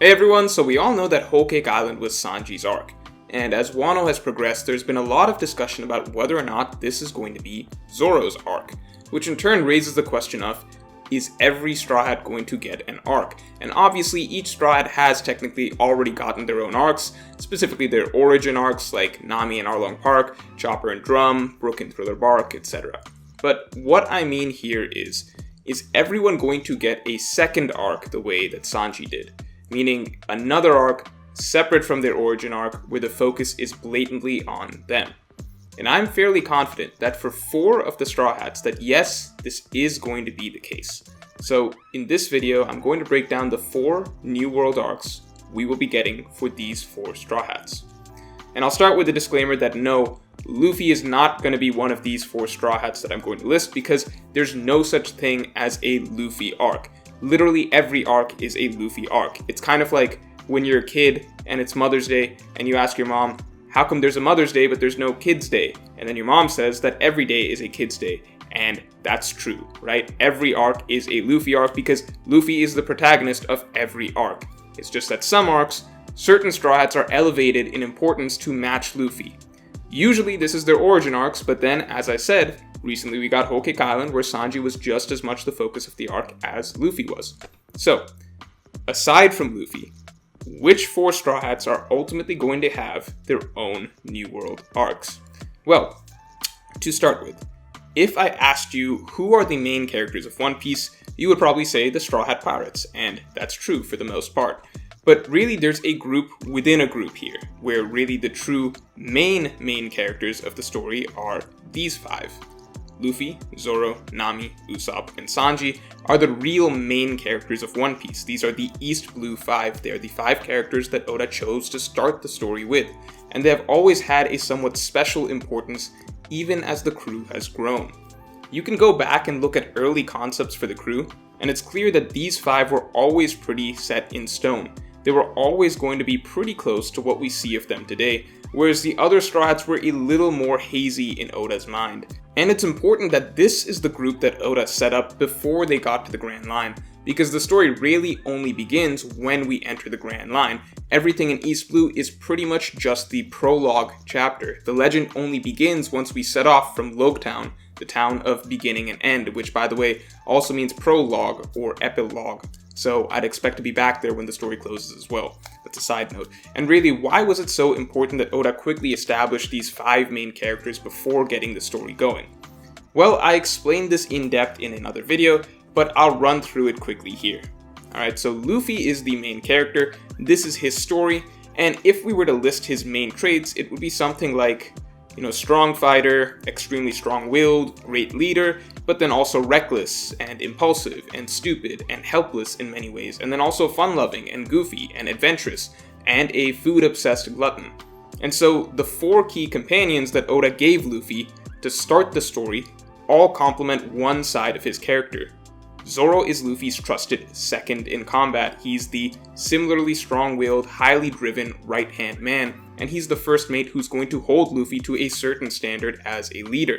Hey everyone, so we all know that Whole Cake Island was Sanji's arc, and as Wano has progressed, there's been a lot of discussion about whether or not this is going to be Zoro's arc, which in turn raises the question of, is every Straw Hat going to get an arc? And obviously each Straw Hat has technically already gotten their own arcs, specifically their origin arcs like Nami and Arlong Park, Chopper and Drum, Brook and Thriller Bark, etc. But what I mean here is everyone going to get a second arc the way that Sanji did? Meaning another arc separate from their origin arc where the focus is blatantly on them. And I'm fairly confident that for 4 of the Straw Hats that yes, this is going to be the case. So in this video, I'm going to break down the 4 New World arcs we will be getting for these 4 Straw Hats. And I'll start with a disclaimer that no, Luffy is not going to be one of these 4 Straw Hats that I'm going to list because there's no such thing as a Luffy arc. Literally every arc is a Luffy arc. It's kind of like when you're a kid and it's Mother's Day and you ask your mom, how come there's a Mother's Day but there's no Kids Day? And then your mom says that every day is a Kids Day. And that's true, right? Every arc is a Luffy arc because Luffy is the protagonist of every arc. It's just that some arcs, certain Straw Hats are elevated in importance to match Luffy. Usually this is their origin arcs, but then, as I said, recently we got Whole Cake Island where Sanji was just as much the focus of the arc as Luffy was. So, aside from Luffy, which 4 Straw Hats are ultimately going to have their own New World arcs? Well, to start with, if I asked you who are the main characters of One Piece, you would probably say the Straw Hat Pirates, and that's true for the most part. But really there's a group within a group here, where really the true main characters of the story are these 5. Luffy, Zoro, Nami, Usopp, and Sanji are the real main characters of One Piece. These are the East Blue 5. They are the 5 characters that Oda chose to start the story with, and they have always had a somewhat special importance even as the crew has grown. You can go back and look at early concepts for the crew, and it's clear that these 5 were always pretty set in stone. They were always going to be pretty close to what we see of them today, whereas the other Straw Hats were a little more hazy in Oda's mind. And it's important that this is the group that Oda set up before they got to the Grand Line, because the story really only begins when we enter the Grand Line. Everything in East Blue is pretty much just the prologue chapter. The legend only begins once we set off from Loguetown, the town of beginning and end, which by the way also means prologue or epilogue. So I'd expect to be back there when the story closes as well. That's a side note. And really, why was it so important that Oda quickly established these 5 main characters before getting the story going? Well, I explained this in depth in another video, but I'll run through it quickly here. Alright, so Luffy is the main character, this is his story, and if we were to list his main traits, it would be something like, strong fighter, extremely strong-willed, great leader, but then also reckless and impulsive and stupid and helpless in many ways, and then also fun-loving and goofy and adventurous, and a food-obsessed glutton. And so the 4 key companions that Oda gave Luffy to start the story all complement one side of his character. Zoro is Luffy's trusted second in combat. He's the similarly strong-willed, highly driven right-hand man, and he's the first mate who's going to hold Luffy to a certain standard as a leader.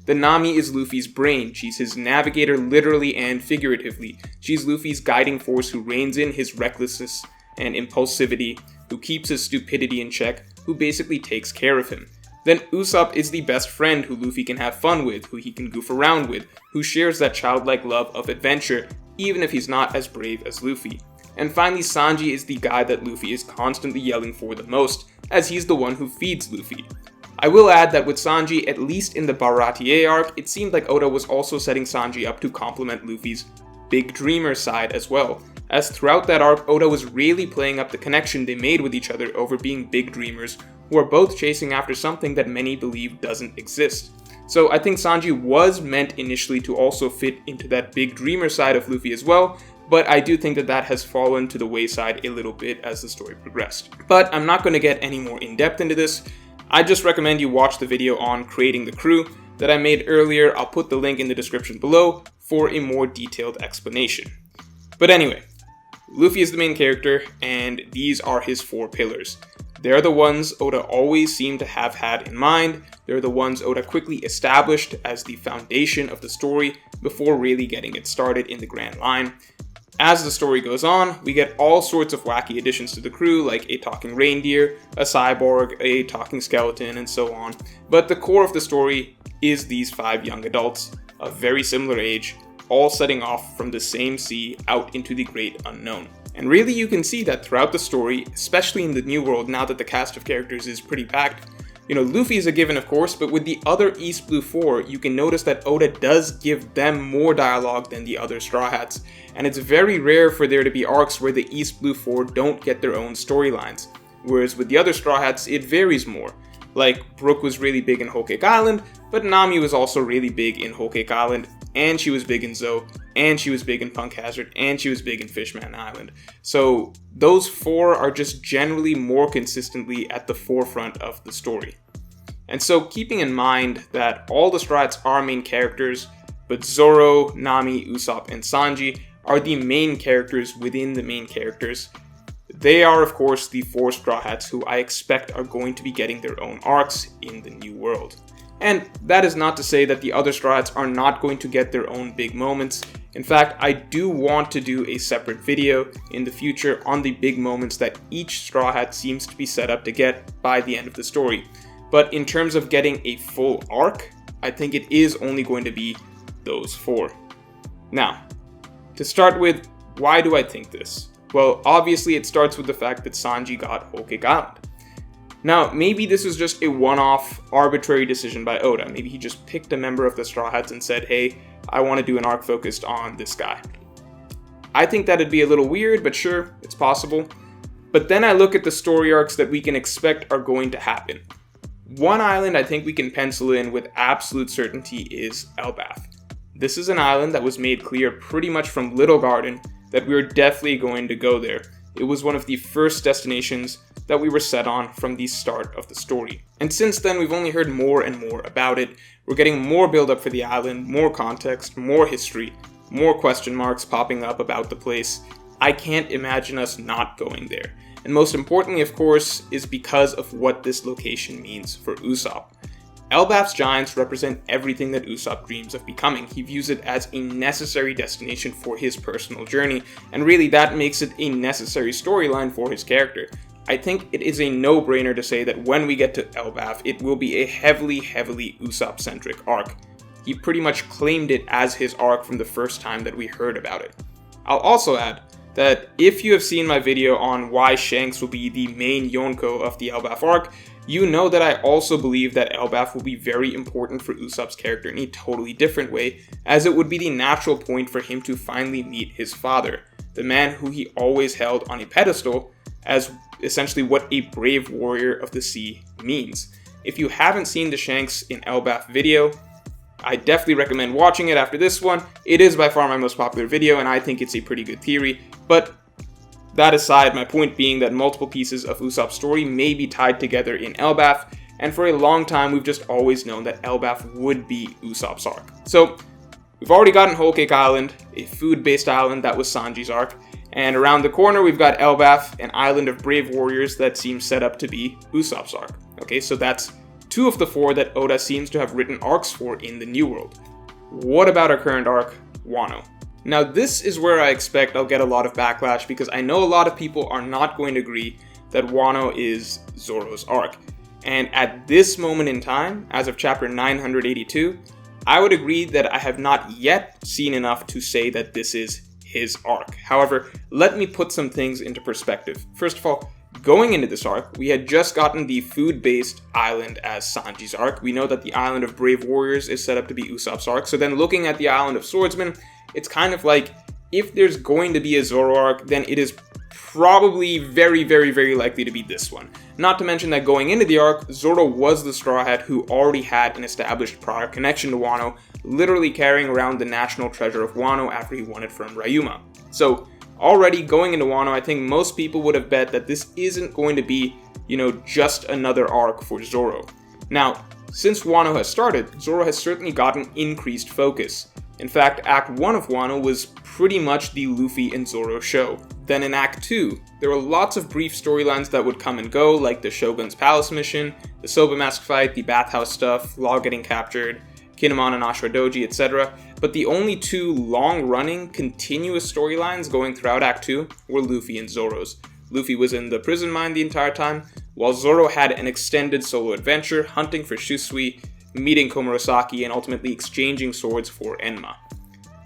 The Nami is Luffy's brain. She's his navigator literally and figuratively. She's Luffy's guiding force who reins in his recklessness and impulsivity, who keeps his stupidity in check, who basically takes care of him. Then Usopp is the best friend who Luffy can have fun with, who he can goof around with, who shares that childlike love of adventure, even if he's not as brave as Luffy. And finally, Sanji is the guy that Luffy is constantly yelling for the most, as he's the one who feeds Luffy. I will add that with Sanji, at least in the Baratie arc, it seemed like Oda was also setting Sanji up to complement Luffy's big dreamer side as well, as throughout that arc, Oda was really playing up the connection they made with each other over being big dreamers who are both chasing after something that many believe doesn't exist. So I think Sanji was meant initially to also fit into that big dreamer side of Luffy as well, but I do think that has fallen to the wayside a little bit as the story progressed. But I'm not going to get any more in-depth into this. I just recommend you watch the video on creating the crew that I made earlier. I'll put the link in the description below for a more detailed explanation. But anyway, Luffy is the main character, and these are his 4 pillars. They're the ones Oda always seemed to have had in mind. They're the ones Oda quickly established as the foundation of the story before really getting it started in the Grand Line. As the story goes on, we get all sorts of wacky additions to the crew, like a talking reindeer, a cyborg, a talking skeleton, and so on. But the core of the story is these 5 young adults of very similar age, all setting off from the same sea out into the great unknown. And really you can see that throughout the story, especially in the New World, now that the cast of characters is pretty packed. Luffy is a given, of course, but with the other East Blue 4, you can notice that Oda does give them more dialogue than the other Straw Hats, and it's very rare for there to be arcs where the East Blue 4 don't get their own storylines, whereas with the other Straw Hats, it varies more. Like, Brook was really big in Whole Cake Island, but Nami was also really big in Whole Cake Island, and she was big in Zoe, and she was big in Punk Hazard, and she was big in Fishman Island. So those 4 are just generally more consistently at the forefront of the story. And so keeping in mind that all the Straw Hats are main characters, but Zoro, Nami, Usopp, and Sanji are the main characters within the main characters, they are of course the 4 Straw Hats who I expect are going to be getting their own arcs in the New World. And that is not to say that the other Straw Hats are not going to get their own big moments. In fact, I do want to do a separate video in the future on the big moments that each Straw Hat seems to be set up to get by the end of the story. But in terms of getting a full arc, I think it is only going to be those 4. Now, to start with, why do I think this? Well, obviously it starts with the fact that Sanji got Whole Cake Island. Now, maybe this was just a one-off arbitrary decision by Oda. Maybe he just picked a member of the Straw Hats and said, hey, I want to do an arc focused on this guy. I think that'd be a little weird, but sure, it's possible. But then I look at the story arcs that we can expect are going to happen. One island I think we can pencil in with absolute certainty is Elbaf. This is an island that was made clear pretty much from Little Garden that we were definitely going to go there. It was one of the first destinations that we were set on from the start of the story. And since then, we've only heard more and more about it. We're getting more build-up for the island, more context, more history, more question marks popping up about the place. I can't imagine us not going there. And most importantly, of course, is because of what this location means for Usopp. Elbaf's giants represent everything that Usopp dreams of becoming. He views it as a necessary destination for his personal journey, and really that makes it a necessary storyline for his character. I think it is a no-brainer to say that when we get to Elbaf, it will be a heavily Usopp-centric arc. He pretty much claimed it as his arc from the first time that we heard about it. I'll also add that if you have seen my video on why Shanks will be the main Yonko of the Elbaf arc, you know that I also believe that Elbaf will be very important for Usopp's character in a totally different way, as it would be the natural point for him to finally meet his father, the man who he always held on a pedestal as essentially what a brave warrior of the sea means. If you haven't seen the Shanks in Elbaf video, I definitely recommend watching it after this one. It is by far my most popular video, and I think it's a pretty good theory, but that aside, my point being that multiple pieces of Usopp's story may be tied together in Elbaf, and for a long time we've just always known that Elbaf would be Usopp's arc. So, we've already gotten Whole Cake Island, a food-based island that was Sanji's arc, and around the corner we've got Elbaf, an island of brave warriors that seems set up to be Usopp's arc. Okay, so that's 2 of the 4 that Oda seems to have written arcs for in the New World. What about our current arc, Wano? Now this is where I expect I'll get a lot of backlash because I know a lot of people are not going to agree that Wano is Zoro's arc. And at this moment in time, as of chapter 982, I would agree that I have not yet seen enough to say that this is his arc. However, let me put some things into perspective. First of all, going into this arc, we had just gotten the food-based island as Sanji's arc. We know that the island of brave warriors is set up to be Usopp's arc. So then looking at the island of swordsmen, it's kind of like, if there's going to be a Zoro arc, then it is probably very likely to be this one. Not to mention that going into the arc, Zoro was the Straw Hat who already had an established prior connection to Wano, literally carrying around the national treasure of Wano after he won it from Ryuma. So, already going into Wano, I think most people would have bet that this isn't going to be, just another arc for Zoro. Now, since Wano has started, Zoro has certainly gotten increased focus. In fact, Act 1 of Wano was pretty much the Luffy and Zoro show. Then in Act 2, there were lots of brief storylines that would come and go, like the Shogun's Palace mission, the Soba Mask fight, the bathhouse stuff, Law getting captured, Kinemon and Ashura Doji, etc. but the only two long-running, continuous storylines going throughout Act 2 were Luffy and Zoro's. Luffy was in the prison mine the entire time, while Zoro had an extended solo adventure hunting for Shusui, meeting Komurasaki, and ultimately exchanging swords for Enma.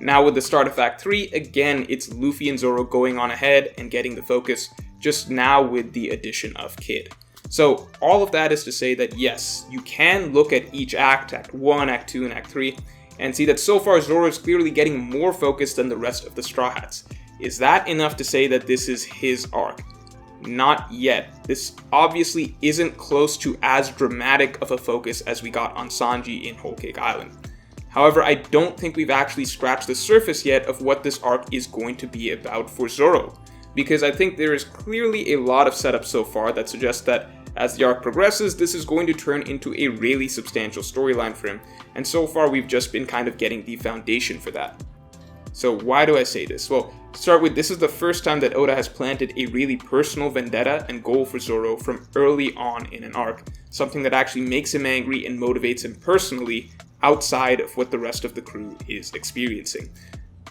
Now with the start of Act 3, again it's Luffy and Zoro going on ahead and getting the focus, just now with the addition of Kid. So all of that is to say that yes, you can look at each act, Act 1, Act 2, and Act 3, and see that so far Zoro is clearly getting more focus than the rest of the Straw Hats. Is that enough to say that this is his arc? Not yet. This obviously isn't close to as dramatic of a focus as we got on Sanji in Whole Cake Island. However, I don't think we've actually scratched the surface yet of what this arc is going to be about for Zoro, because I think there is clearly a lot of setup so far that suggests that as the arc progresses, this is going to turn into a really substantial storyline for him, and so far we've just been kind of getting the foundation for that. So why do I say this? Well, to start with, this is the first time that Oda has planted a really personal vendetta and goal for Zoro from early on in an arc, something that actually makes him angry and motivates him personally outside of what the rest of the crew is experiencing.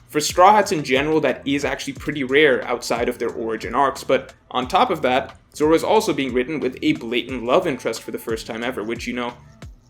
For Straw Hats in general, that is actually pretty rare outside of their origin arcs, but on top of that, Zoro is also being written with a blatant love interest for the first time ever, which,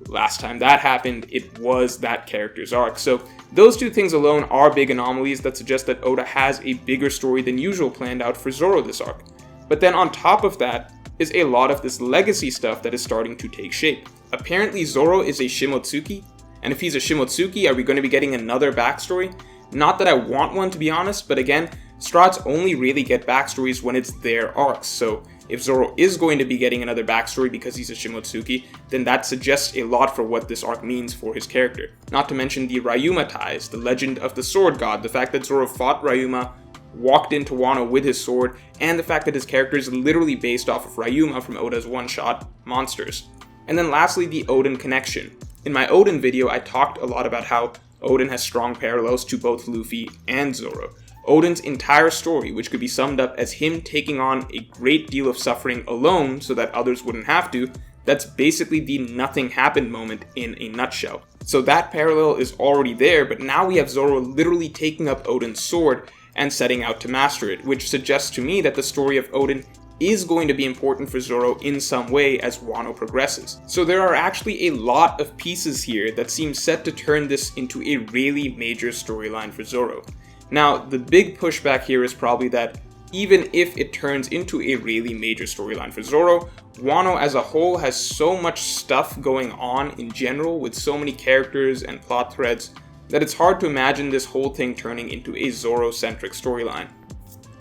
last time that happened, it was that character's arc. So those two things alone are big anomalies that suggest that Oda has a bigger story than usual planned out for Zoro this arc. But then on top of that is a lot of this legacy stuff that is starting to take shape. Apparently Zoro is a Shimotsuki, and if he's a Shimotsuki, are we going to be getting another backstory? Not that I want one, to be honest, but again, Straw Hats only really get backstories when it's their arcs, so if Zoro is going to be getting another backstory because he's a Shimotsuki, then that suggests a lot for what this arc means for his character. Not to mention the Ryuma ties, the legend of the sword god, the fact that Zoro fought Ryuma, walked into Wano with his sword, and the fact that his character is literally based off of Ryuma from Oda's one-shot Monsters. And then lastly, the Oden connection. In my Oden video, I talked a lot about how Oden has strong parallels to both Luffy and Zoro. Oden's entire story, which could be summed up as him taking on a great deal of suffering alone so that others wouldn't have to, that's basically the nothing happened moment in a nutshell. So that parallel is already there, but now we have Zoro literally taking up Oden's sword and setting out to master it, which suggests to me that the story of Oden is going to be important for Zoro in some way as Wano progresses. So there are actually a lot of pieces here that seem set to turn this into a really major storyline for Zoro. Now, the big pushback here is probably that even if it turns into a really major storyline for Zoro, Wano as a whole has so much stuff going on in general with so many characters and plot threads that it's hard to imagine this whole thing turning into a Zoro-centric storyline.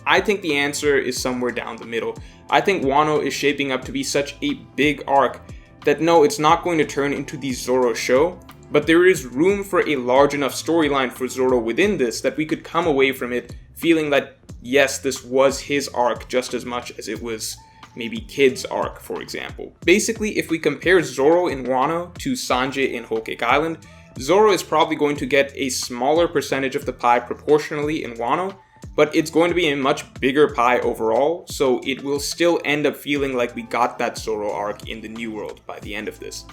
I think the answer is somewhere down the middle. I think Wano is shaping up to be such a big arc that no, it's not going to turn into the Zoro show, but there is room for a large enough storyline for Zoro within this that we could come away from it feeling that, yes, this was his arc just as much as it was maybe Kid's arc, for example. Basically, if we compare Zoro in Wano to Sanji in Whole Cake Island, Zoro is probably going to get a smaller percentage of the pie proportionally in Wano, but it's going to be a much bigger pie overall, so it will still end up feeling like we got that Zoro arc in the New World by the end of this.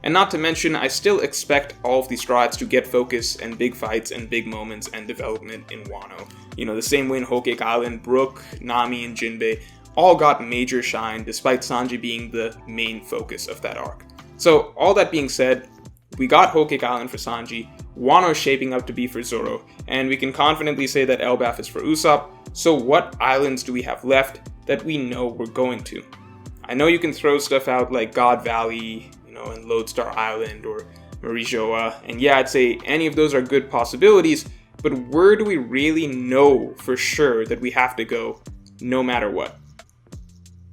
And not to mention, I still expect all of these Straw Hats to get focus and big fights and big moments and development in Wano. The same way in Whole Cake Island, Brook, Nami, and Jinbei all got major shine despite Sanji being the main focus of that arc. So all that being said, we got Whole Cake Island for Sanji, Wano is shaping up to be for Zoro, and we can confidently say that Elbaf is for Usopp, so what islands do we have left that we know we're going to? I know you can throw stuff out like God Valley, and Lodestar Island or Marijoa, and yeah, I'd say any of those are good possibilities, but where do we really know for sure that we have to go no matter what?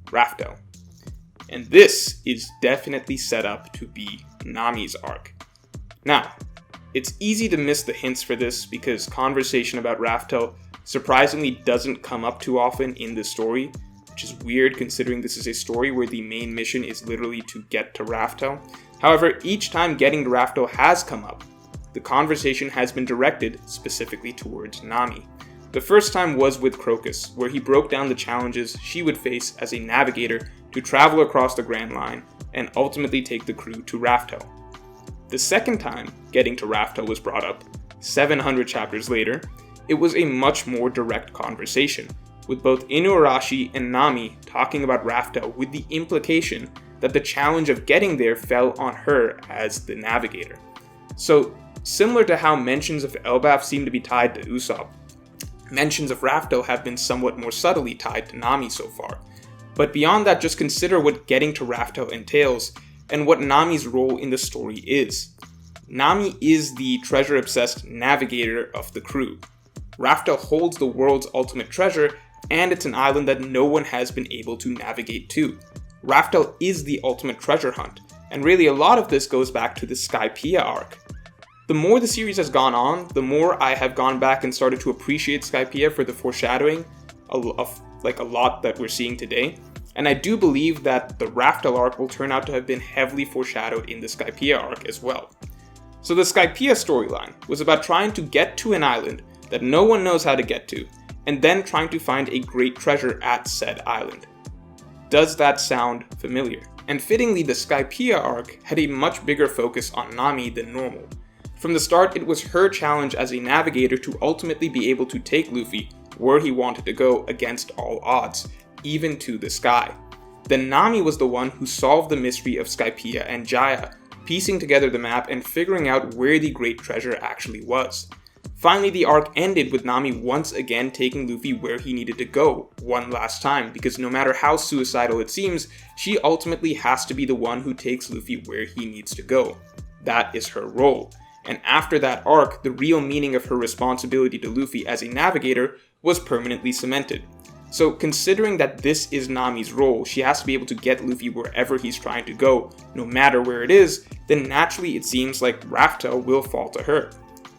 Raftel. And this is definitely set up to be Nami's arc. Now, it's easy to miss the hints for this because conversation about Raftel surprisingly doesn't come up too often in the story, which is weird considering this is a story where the main mission is literally to get to Raftel. However, each time getting to Raftel has come up, the conversation has been directed specifically towards Nami. The first time was with Crocus, where he broke down the challenges she would face as a navigator to travel across the Grand Line and ultimately take the crew to Raftel. The second time getting to Raftel was brought up 700 chapters later, it was a much more direct conversation, with both Inuarashi and Nami talking about Raftel with the implication that the challenge of getting there fell on her as the navigator. So, similar to how mentions of Elbaf seem to be tied to Usopp, mentions of Raftel have been somewhat more subtly tied to Nami so far. But beyond that, just consider what getting to Raftel entails, and what Nami's role in the story is. Nami is the treasure-obsessed navigator of the crew. Raftel holds the world's ultimate treasure, and it's an island that no one has been able to navigate to. Raftel is the ultimate treasure hunt, and really a lot of this goes back to the Skypiea arc. The more the series has gone on, the more I have gone back and started to appreciate Skypiea for the foreshadowing of a lot that we're seeing today. And I do believe that the Raftel arc will turn out to have been heavily foreshadowed in the Skypiea arc as well. So the Skypiea storyline was about trying to get to an island that no one knows how to get to, and then trying to find a great treasure at said island. Does that sound familiar? And fittingly, the Skypiea arc had a much bigger focus on Nami than normal. From the start, it was her challenge as a navigator to ultimately be able to take Luffy where he wanted to go against all odds, even to the sky. Then Nami was the one who solved the mystery of Skypiea and Jaya, piecing together the map and figuring out where the great treasure actually was. Finally, the arc ended with Nami once again taking Luffy where he needed to go one last time, because no matter how suicidal it seems, she ultimately has to be the one who takes Luffy where he needs to go. That is her role. And after that arc, the real meaning of her responsibility to Luffy as a navigator was permanently cemented. So considering that this is Nami's role, she has to be able to get Luffy wherever he's trying to go, no matter where it is, then naturally it seems like Raftel will fall to her.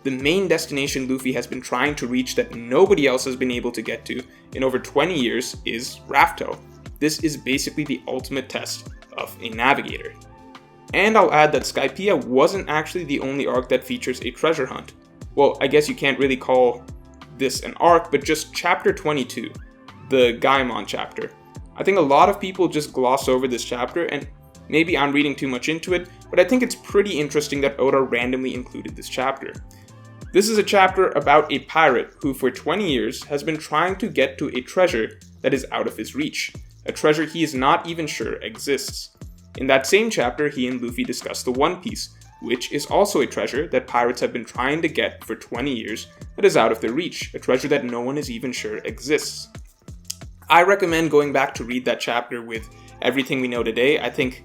The main destination Luffy has been trying to reach that nobody else has been able to get to in over 20 years is Raftel. This is basically the ultimate test of a navigator. And I'll add that Skypiea wasn't actually the only arc that features a treasure hunt. Well, I guess you can't really call this an arc, but just chapter 22, the Gaimon chapter. I think a lot of people just gloss over this chapter, and maybe I'm reading too much into it, but I think it's pretty interesting that Oda randomly included this chapter. This is a chapter about a pirate who for 20 years has been trying to get to a treasure that is out of his reach, a treasure he is not even sure exists. In that same chapter, he and Luffy discuss the One Piece, which is also a treasure that pirates have been trying to get for 20 years that is out of their reach, a treasure that no one is even sure exists. I recommend going back to read that chapter with everything we know today. I think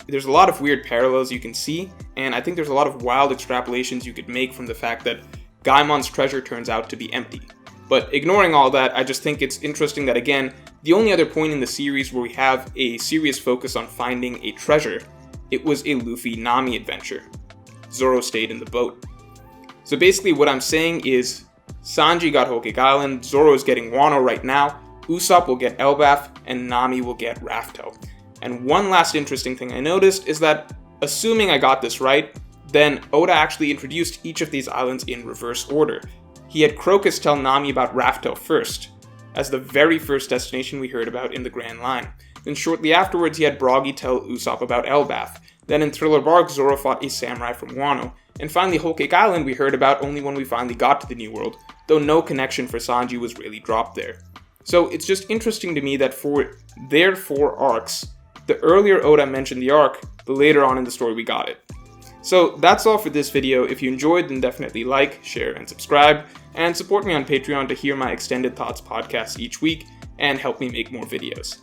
there's a lot of weird parallels you can see, and I think there's a lot of wild extrapolations you could make from the fact that Gaimon's treasure turns out to be empty. But ignoring all that, I just think it's interesting that, again, the only other point in the series where we have a serious focus on finding a treasure, it was a Luffy-Nami adventure. Zoro stayed in the boat. So basically what I'm saying is, Sanji got Whole Cake Island, Zoro is getting Wano right now, Usopp will get Elbaf, and Nami will get Raftel. And one last interesting thing I noticed is that, assuming I got this right, then Oda actually introduced each of these islands in reverse order. He had Crocus tell Nami about Raftel first, as the very first destination we heard about in the Grand Line. Then shortly afterwards, he had Broggy tell Usopp about Elbaf. Then in Thriller Bark, Zoro fought a samurai from Wano. And finally, Whole Cake Island we heard about only when we finally got to the New World, though no connection for Sanji was really dropped there. So it's just interesting to me that for their 4 arcs, the earlier Oda mentioned the arc, the later on in the story we got it. So that's all for this video. If you enjoyed, then definitely like, share, and subscribe, and support me on Patreon to hear my Extended Thoughts podcast each week and help me make more videos.